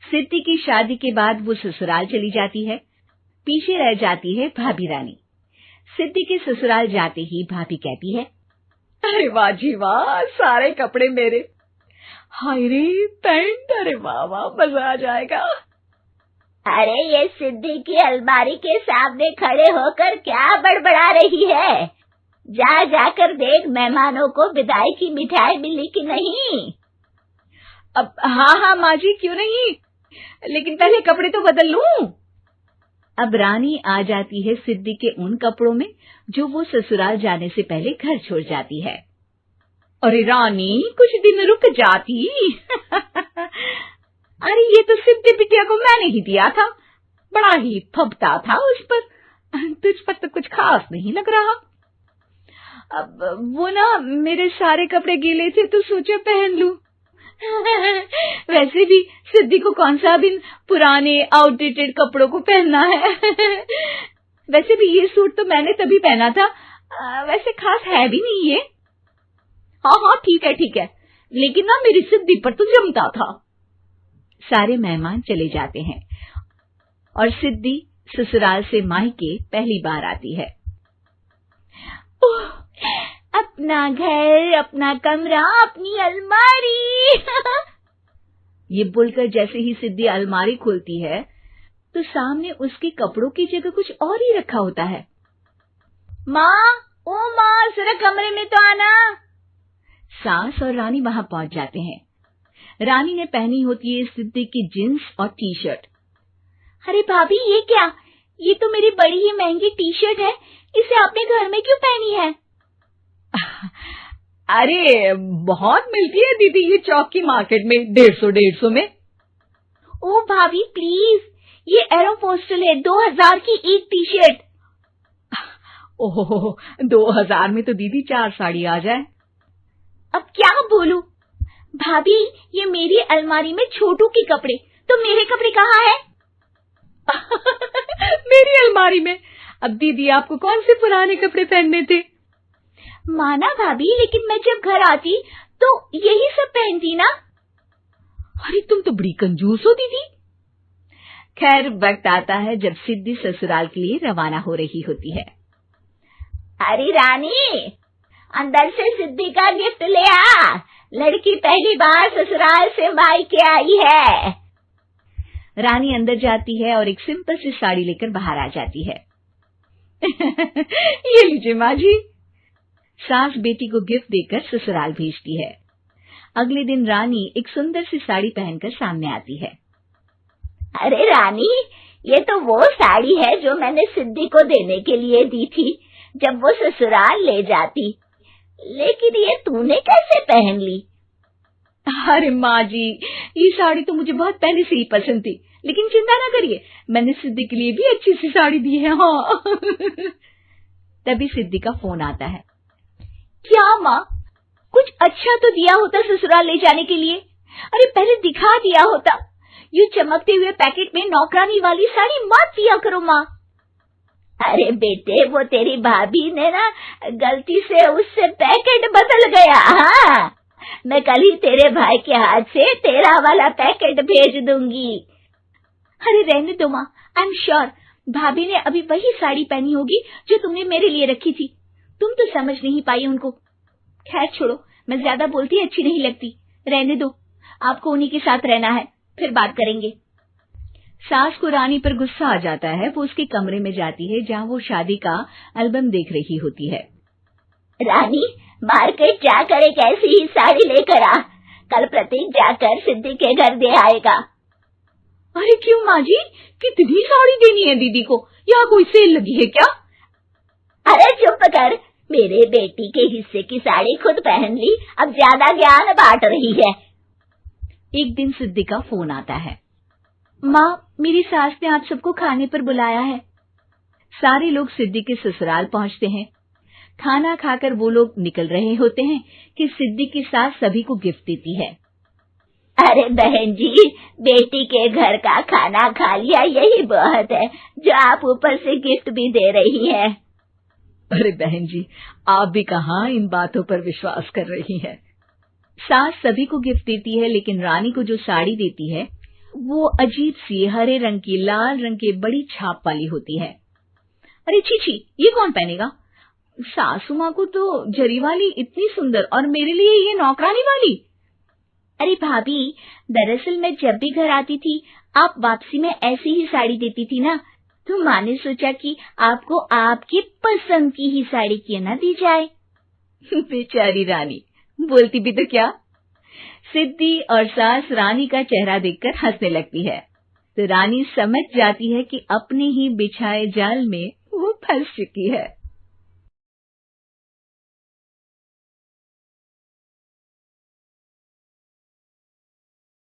सिद्धि की शादी के बाद वो ससुराल चली जाती है। पीछे रह जाती है भाभी रानी। सिद्धि के ससुराल जाते ही भाभी कहती है, अरे वाह जी वाह, सारे कपड़े मेरे। हाय रे पैंट, अरे वाह वाह, मजा आ जाएगा। अरे ये सिद्धि की अलमारी के सामने खड़े होकर क्या बड़बड़ा रही है? जाकर देख मेहमानों को विदाई की मिठाई मिली कि नहीं। अब हाँ माँ जी, क्यों नहीं, लेकिन पहले कपड़े तो बदल लूं। अब रानी आ जाती है सिद्धि के उन कपड़ों में जो वो ससुराल जाने से पहले घर छोड़ जाती है। अरे रानी, कुछ दिन रुक जाती। अरे ये तो सिद्धि बिटिया को मैंने ही दिया था, बड़ा ही फबता था उस पर, तुझ पर तो कुछ खास नहीं लग रहा। अब वो ना मेरे सारे कपड़े गीले थे तो सोचा पहन लूं। वैसे भी सिद्धि को कौन सा दिन पुराने आउटडेटेड कपड़ों को पहनना है। वैसे भी ये सूट तो मैंने तभी पहना था, वैसे खास है भी नहीं ये। हाँ ठीक है, लेकिन ना मेरी सिद्धि पर तो जमता था। सारे मेहमान चले जाते हैं और सिद्धि ससुराल से मायके पहली बार आती है। अपना घर, अपना कमरा, अपनी अलमारी। ये बोलकर जैसे ही सिद्धि अलमारी खोलती है तो सामने उसके कपड़ों की जगह कुछ और ही रखा होता है। माँ, जरा कमरे में तो आना। सास और रानी वहां पहुंच जाते हैं। रानी ने पहनी होती है सिद्धि की जींस और टी शर्ट। अरे भाभी, ये क्या? ये तो मेरी बड़ी ही महंगी टी शर्ट है, इसे आपने घर में क्यों पहनी है? अरे बहुत मिलती है दीदी ये चौक की मार्केट में, 150 में। ओ भाभी प्लीज, ये एरोपोस्टल है, 2000 की एक टी शर्ट। ओहो, 2000 में तो दीदी 4 साड़ी आ जाए। अब क्या बोलूं? भाभी, ये मेरी अलमारी में छोटू के कपड़े, तो मेरे कपड़े कहाँ हैं? मेरी अलमारी में? अब दीदी आपको कौन से पुराने कपड़े पहनने थे? माना भाभी, लेकिन मैं जब घर आती तो यही सब पहनती ना। अरे तुम तो बड़ी कंजूस हो दीदी। खैर, वक्त आता है जब सिद्धि ससुराल के लिए रवाना हो रही होती है। अरे रानी, अंदर से सिद्धि का गिफ्ट ले आ, लड़की पहली बार ससुराल से मायके आई है। रानी अंदर जाती है और एक सिंपल सी साड़ी लेकर बाहर आ जाती है। ये लीजिए माँ जी। सास बेटी को गिफ्ट देकर ससुराल भेजती है। अगले दिन रानी एक सुंदर सी साड़ी पहनकर सामने आती है। अरे रानी, ये तो वो साड़ी है जो मैंने सिद्धि को देने के लिए दी थी जब वो ससुराल ले जाती, लेकिन ये तूने कैसे पहन ली? अरे माँ जी, ये साड़ी तो मुझे बहुत पहले से ही पसंद थी, लेकिन चिंता ना करिए, मैंने सिद्धि के लिए भी अच्छी सी साड़ी दी है। हाँ। तभी सिद्धि का फोन आता है। क्या माँ, कुछ अच्छा तो दिया होता ससुराल ले जाने के लिए। अरे पहले दिखा दिया होता। यूं चमकते हुए पैकेट में नौकरानी वाली साड़ी मत दिया करो माँ। अरे बेटे, वो तेरी भाभी ने ना गलती से उससे पैकेट बदल गया। हाँ, मैं कल ही तेरे भाई के हाथ से तेरा वाला पैकेट भेज दूंगी। अरे रहने दो माँ, आई एम श्योर भाभी ने अभी वही साड़ी पहनी होगी जो तुमने मेरे लिए रखी थी। तुम तो समझ नहीं पाई उनको। खैर छोड़ो, मैं ज्यादा बोलती अच्छी नहीं लगती, रहने दो, आपको उन्हीं के साथ रहना है, फिर बात करेंगे। सास को रानी पर गुस्सा आ जाता है। वो उसके कमरे में जाती है जहाँ वो शादी का एल्बम देख रही होती है। रानी, मार्केट जाकर एक ऐसी ही साड़ी लेकर आ, कल प्रतीक जाकर सिद्धि के घर दे आएगा। अरे क्यों माँ जी, कितनी साड़ी देनी है दीदी को? यहाँ कोई सेल लगी है क्या? अरे चुप कर, मेरे बेटी के हिस्से की साड़ी खुद पहन ली, अब ज्यादा ज्ञान बांट रही है। एक दिन सिद्धि का फोन आता है। माँ, मेरी सास ने आप सबको खाने पर बुलाया है। सारे लोग सिद्धि के ससुराल पहुंचते हैं। खाना खाकर वो लोग निकल रहे होते हैं कि सिद्धि की सास सभी को गिफ्ट देती है। अरे बहन जी, बेटी के घर का खाना खा लिया, यही बहुत है जो आप ऊपर से गिफ्ट भी दे रही है। अरे बहन जी, आप भी कहाँ इन बातों पर विश्वास कर रही हैं। सास सभी को गिफ्ट देती है, लेकिन रानी को जो साड़ी देती है वो अजीब सी हरे रंग की लाल रंग के बड़ी छाप वाली होती है। अरे छी, ये कौन पहनेगा? सासू माँ को तो जरी वाली इतनी सुंदर, और मेरे लिए ये नौकरानी वाली। अरे भाभी, दरअसल मैं जब भी घर आती थी आप वापसी में ऐसी ही साड़ी देती थी ना, तो माँ ने सोचा कि आपको आपकी पसंद की ही साड़ी क्यों ना दी जाए। बेचारी रानी, बोलती भी तो क्या। सिद्धि और सास रानी का चेहरा देखकर हंसने लगती है, तो रानी समझ जाती है कि अपने ही बिछाए जाल में वो फंस चुकी है।